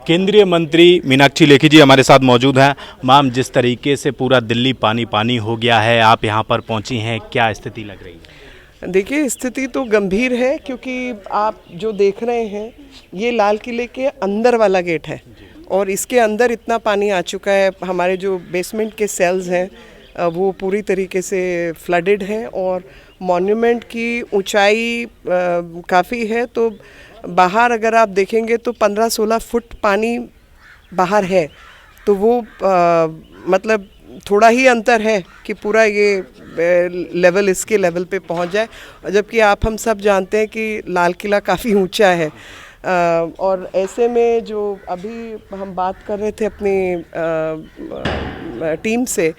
केंद्रीय मंत्री मीनाक्षी लेखी जी हमारे साथ मौजूद हैं। मैम, जिस तरीके से पूरा दिल्ली पानी पानी हो गया है, आप यहाँ पर पहुँची हैं, क्या स्थिति लग रही है? देखिए, स्थिति तो गंभीर है क्योंकि आप जो देख रहे हैं ये लाल किले के अंदर वाला गेट है और इसके अंदर इतना पानी आ चुका है। हमारे जो बेसमेंट के सेल्स हैं वो पूरी तरीके से फ्लडेड हैं और मॉन्यूमेंट की ऊंचाई काफ़ी है। तो बाहर अगर आप देखेंगे तो 15-16 फुट पानी बाहर है। तो वो मतलब थोड़ा ही अंतर है कि पूरा ये लेवल इसके लेवल पे पहुंच जाए, जबकि आप हम सब जानते हैं कि लाल किला काफ़ी ऊंचा है। और ऐसे में जो अभी हम बात कर रहे थे अपनी टीम से,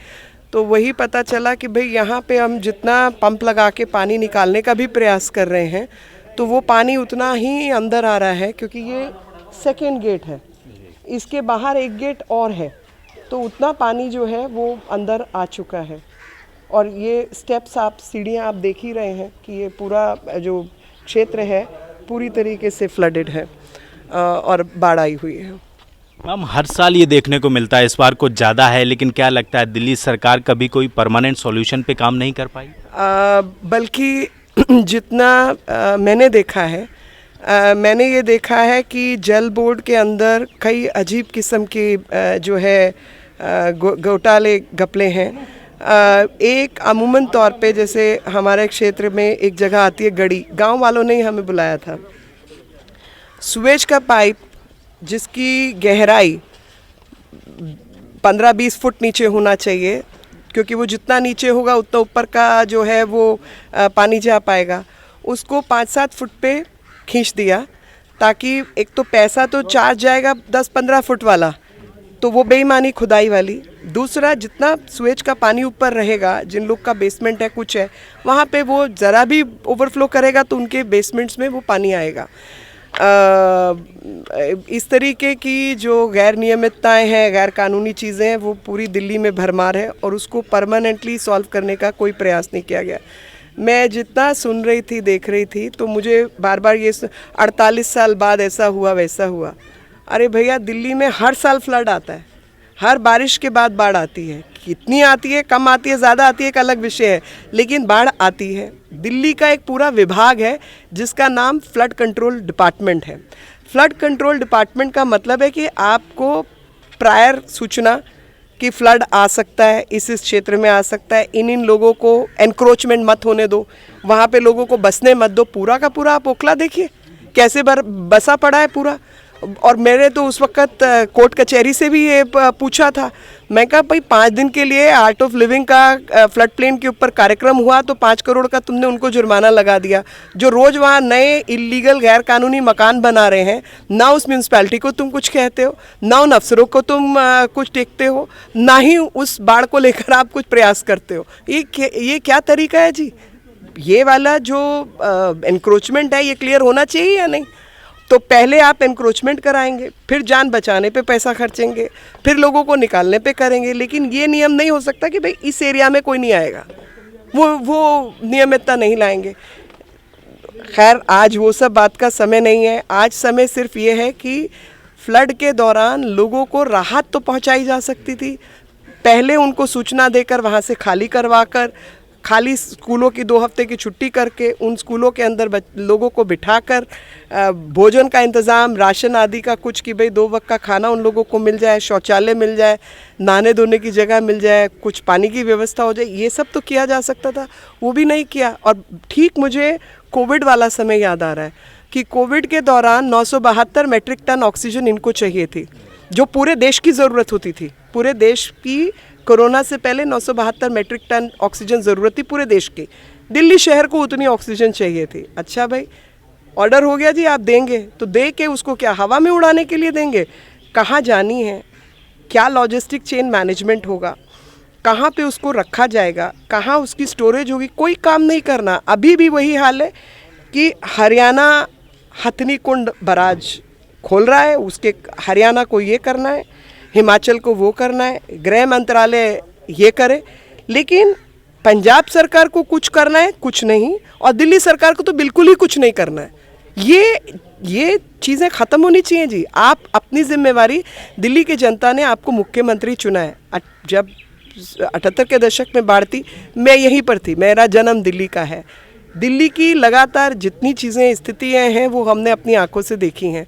तो वही पता चला कि भाई यहाँ पे हम जितना पंप लगा के पानी निकालने का भी प्रयास कर रहे हैं तो वो पानी उतना ही अंदर आ रहा है, क्योंकि ये सेकेंड गेट है, इसके बाहर एक गेट और है, तो उतना पानी जो है वो अंदर आ चुका है। और ये स्टेप्स आप सीढ़ियाँ आप देख ही रहे हैं कि ये पूरा जो क्षेत्र है पूरी तरीके से फ्लडेड है और बाढ़ आई हुई है। मैम, हर साल ये देखने को मिलता है, इस बार कुछ ज़्यादा है, लेकिन क्या लगता है दिल्ली सरकार कभी कोई परमानेंट सॉल्यूशन पे काम नहीं कर पाई? बल्कि जितना मैंने देखा है, मैंने ये देखा है कि जल बोर्ड के अंदर कई अजीब किस्म की जो है घोटाले घपले हैं। एक अमूमन तौर पे जैसे हमारे क्षेत्र में एक जगह आती है गड़ी, गांव वालों ने ही हमें बुलाया था। सुएज का पाइप जिसकी गहराई 15-20 फुट नीचे होना चाहिए, क्योंकि वो जितना नीचे होगा उतना ऊपर का जो है वो पानी जा पाएगा, उसको 5-7 फुट पे खींच दिया, ताकि एक तो पैसा तो चार्ज जाएगा 10-15 फुट वाला, तो वो बेईमानी खुदाई वाली। दूसरा, जितना सुएज का पानी ऊपर रहेगा, जिन लोग का बेसमेंट है कुछ है वहाँ पे, वो ज़रा भी ओवरफ्लो करेगा तो उनके बेसमेंट्स में वो पानी आएगा। इस तरीके की जो गैर नियमितताएँ हैं, गैर कानूनी चीज़ें हैं, वो पूरी दिल्ली में भरमार है और उसको परमानेंटली सॉल्व करने का कोई प्रयास नहीं किया गया। मैं जितना सुन रही थी, देख रही थी, तो मुझे बार बार ये 48 साल बाद ऐसा हुआ वैसा हुआ। अरे भैया, दिल्ली में हर साल फ्लड आता है, हर बारिश के बाद बाढ़ आती है। कितनी आती है, कम आती है, ज़्यादा आती है, एक अलग विषय है, लेकिन बाढ़ आती है। दिल्ली का एक पूरा विभाग है जिसका नाम फ्लड कंट्रोल डिपार्टमेंट है। फ्लड कंट्रोल डिपार्टमेंट का मतलब है कि आपको प्रायर सूचना कि फ्लड आ सकता है, इस क्षेत्र में आ सकता है, इन लोगों को एनक्रोचमेंट मत होने दो, वहाँ पे लोगों को बसने मत दो। पूरा का पूरा आप ओखला देखिए कैसे बसा पड़ा है पूरा। और मेरे तो उस वक्त कोर्ट कचहरी से भी ये पूछा था, मैं कहा भाई 5 दिन के लिए आर्ट ऑफ लिविंग का फ्लड प्लेन के ऊपर कार्यक्रम हुआ तो 5 करोड़ का तुमने उनको जुर्माना लगा दिया। जो रोज़ वहाँ नए इलीगल गैर कानूनी मकान बना रहे हैं, ना उस म्यूनसिपैलिटी को तुम कुछ कहते हो, ना उन अफसरों को तुम कुछ टेकते हो, ना ही उस बाढ़ को लेकर आप कुछ प्रयास करते हो। ये क्या तरीका है जी? ये वाला जो एनक्रोचमेंट है ये क्लियर होना चाहिए या नहीं? तो पहले आप एनक्रोचमेंट कराएंगे, फिर जान बचाने पे पैसा खर्चेंगे, फिर लोगों को निकालने पे करेंगे, लेकिन ये नियम नहीं हो सकता कि भाई इस एरिया में कोई नहीं आएगा, वो नियमितता नहीं लाएंगे। खैर, आज वो सब बात का समय नहीं है। आज समय सिर्फ ये है कि फ्लड के दौरान लोगों को राहत तो पहुंचाई जा सकती थी, पहले उनको सूचना देकर वहाँ से खाली करवा कर, खाली स्कूलों की 2 हफ्ते की छुट्टी करके उन स्कूलों के अंदर लोगों को बिठाकर भोजन का इंतज़ाम, राशन आदि का कुछ, कि भाई 2 वक्त का खाना उन लोगों को मिल जाए, शौचालय मिल जाए, नहाने धोने की जगह मिल जाए, कुछ पानी की व्यवस्था हो जाए, ये सब तो किया जा सकता था, वो भी नहीं किया। और ठीक मुझे कोविड वाला समय याद आ रहा है कि कोविड के दौरान 972 मेट्रिक टन ऑक्सीजन इनको चाहिए थी, जो पूरे देश की ज़रूरत होती थी। पूरे देश की कोरोना से पहले 972 मेट्रिक टन ऑक्सीजन ज़रूरत थी पूरे देश की। दिल्ली शहर को उतनी ऑक्सीजन चाहिए थी। अच्छा भाई, ऑर्डर हो गया जी, आप देंगे तो दे के उसको क्या हवा में उड़ाने के लिए देंगे? कहाँ जानी है, क्या लॉजिस्टिक चेन मैनेजमेंट होगा, कहाँ पे उसको रखा जाएगा, कहाँ उसकी स्टोरेज होगी, कोई काम नहीं करना। अभी भी वही हाल है कि हरियाणा हथनी कुंड बराज खोल रहा है, उसके हरियाणा को ये करना है, हिमाचल को वो करना है, गृह मंत्रालय ये करे, लेकिन पंजाब सरकार को कुछ करना है कुछ नहीं, और दिल्ली सरकार को तो बिल्कुल ही कुछ नहीं करना है। ये चीज़ें ख़त्म होनी चाहिए जी। आप अपनी जिम्मेवारी, दिल्ली की जनता ने आपको मुख्यमंत्री चुना है। जब 78 के दशक में बाढ़ थी, मैं यहीं पर थी, मेरा जन्म दिल्ली का है। दिल्ली की लगातार जितनी चीज़ें, स्थितियाँ हैं, वो हमने अपनी आंखों से देखी हैं।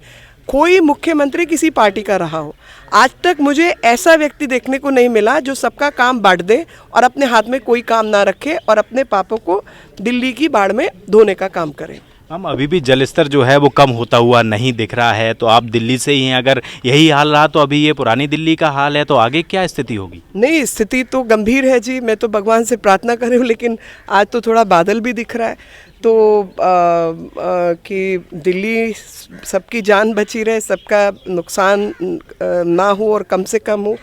कोई मुख्यमंत्री किसी पार्टी का रहा हो, आज तक मुझे ऐसा व्यक्ति देखने को नहीं मिला जो सबका काम बांट दे और अपने हाथ में कोई काम ना रखे और अपने पापों को दिल्ली की बाढ़ में धोने का काम करे। हम अभी भी जलस्तर जो है वो कम होता हुआ नहीं दिख रहा है, तो आप दिल्ली से ही हैं, अगर यही हाल रहा तो अभी ये पुरानी दिल्ली का हाल है, तो आगे क्या स्थिति होगी? नहीं, स्थिति तो गंभीर है जी। मैं तो भगवान से प्रार्थना कर रही हूँ, लेकिन आज तो थोड़ा बादल भी दिख रहा है, तो कि दिल्ली सबकी जान बची रहे, सबका नुकसान ना हो और कम से कम हो।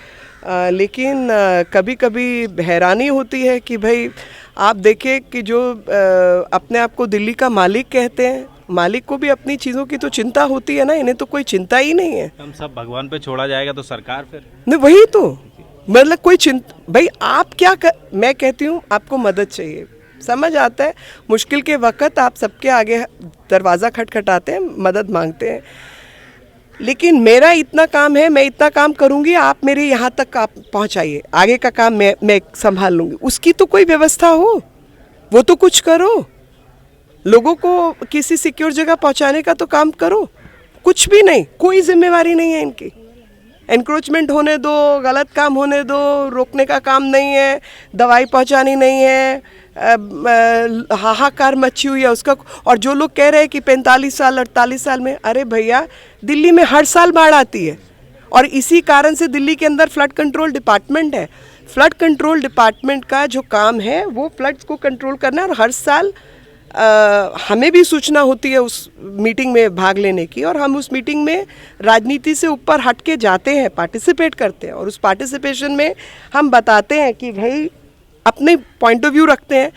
लेकिन कभी कभी हैरानी होती है कि भाई आप देखें कि जो अपने आप को दिल्ली का मालिक कहते हैं, मालिक को भी अपनी चीज़ों की तो चिंता होती है ना, इन्हें तो कोई चिंता ही नहीं है। हम सब भगवान पे छोड़ा जाएगा तो सरकार फिर नहीं, वही तो मतलब कोई चिंता। भाई आप क्या मैं कहती हूँ आपको मदद चाहिए, समझ आता है मुश्किल के वक्त आप सबके आगे दरवाज़ा खटखटाते हैं, मदद मांगते हैं, लेकिन मेरा इतना काम है, मैं इतना काम करूंगी, आप मेरे यहाँ तक आप पहुँचाइए, आगे का काम मैं संभाल लूँगी। उसकी तो कोई व्यवस्था हो, वो तो कुछ करो, लोगों को किसी सिक्योर जगह पहुँचाने का तो काम करो। कुछ भी नहीं, कोई जिम्मेवारी नहीं है इनकी। एनक्रोचमेंट होने दो, गलत काम होने दो, रोकने का काम नहीं है, दवाई पहुँचानी नहीं है, हाहाकार मची हुई है उसका। और जो लोग कह रहे हैं कि 45 साल 48 साल में, अरे भैया दिल्ली में हर साल बाढ़ आती है, और इसी कारण से दिल्ली के अंदर फ्लड कंट्रोल डिपार्टमेंट है। फ्लड कंट्रोल डिपार्टमेंट का जो काम है वो फ्लड्स को कंट्रोल करना है, और हर साल हमें भी सूचना होती है उस मीटिंग में भाग लेने की, और हम उस मीटिंग में राजनीति से ऊपर हट के जाते हैं, पार्टिसिपेट करते हैं, और उस पार्टिसिपेशन में हम बताते हैं कि भाई अपने पॉइंट ऑफ व्यू रखते हैं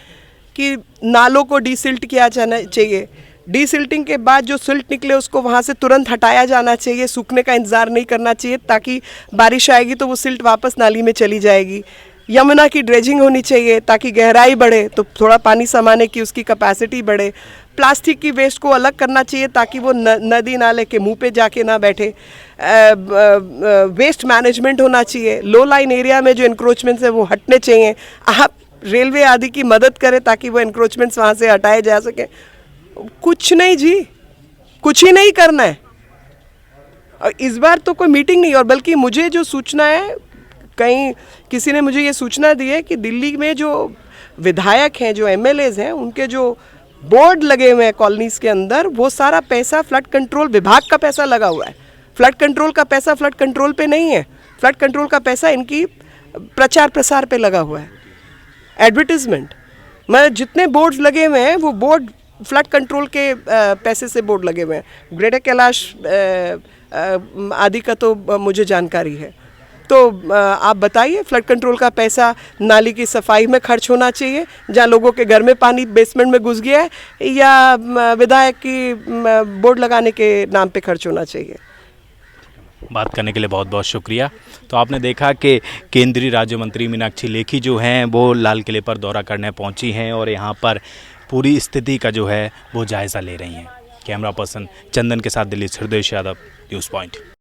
कि नालों को डीसिल्ट किया जाना चाहिए, डीसिल्टिंग के बाद जो सिल्ट निकले उसको वहाँ से तुरंत हटाया जाना चाहिए, सूखने का इंतज़ार नहीं करना चाहिए, ताकि बारिश आएगी तो वो सिल्ट वापस नाली में चली जाएगी। यमुना की ड्रेजिंग होनी चाहिए ताकि गहराई बढ़े, तो थोड़ा पानी समाने की उसकी कैपेसिटी बढ़े। प्लास्टिक की वेस्ट को अलग करना चाहिए ताकि वो नदी नाले के मुंह पे जाके ना बैठे। वेस्ट मैनेजमेंट होना चाहिए। लो लाइन एरिया में जो इंक्रोचमेंट्स है वो हटने चाहिए। आप रेलवे आदि की मदद करें ताकि वो इंक्रोचमेंट्स वहाँ से हटाए जा सके। कुछ नहीं जी, कुछ ही नहीं करना है। और इस बार तो कोई मीटिंग नहीं, और बल्कि मुझे जो सूचना है, कहीं किसी ने मुझे ये सूचना दी है कि दिल्ली में जो विधायक हैं, जो एमएलएज हैं, उनके जो बोर्ड लगे हुए हैं कॉलोनीज़ के अंदर, वो सारा पैसा फ्लड कंट्रोल विभाग का पैसा लगा हुआ है। फ्लड कंट्रोल का पैसा फ्लड कंट्रोल पे नहीं है, फ्लड कंट्रोल का पैसा इनकी प्रचार प्रसार पे लगा हुआ है, एडवर्टिजमेंट। मैं जितने बोर्ड्स लगे हुए हैं वो बोर्ड फ्लड कंट्रोल के पैसे से बोर्ड लगे हुए हैं। ग्रेटर कैलाश आदि का तो मुझे जानकारी है। तो आप बताइए, फ्लड कंट्रोल का पैसा नाली की सफाई में खर्च होना चाहिए, जहाँ लोगों के घर में पानी बेसमेंट में घुस गया है, या विधायक की बोर्ड लगाने के नाम पे खर्च होना चाहिए? बात करने के लिए बहुत बहुत शुक्रिया। तो आपने देखा कि केंद्रीय राज्य मंत्री मीनाक्षी लेखी जो हैं वो लाल किले पर दौरा करने पहुंची हैं और यहाँ पर पूरी स्थिति का जो है वो जायज़ा ले रही हैं। कैमरा पर्सन चंदन के साथ दिल्ली से हृदय यादव, न्यूज़ पॉइंट।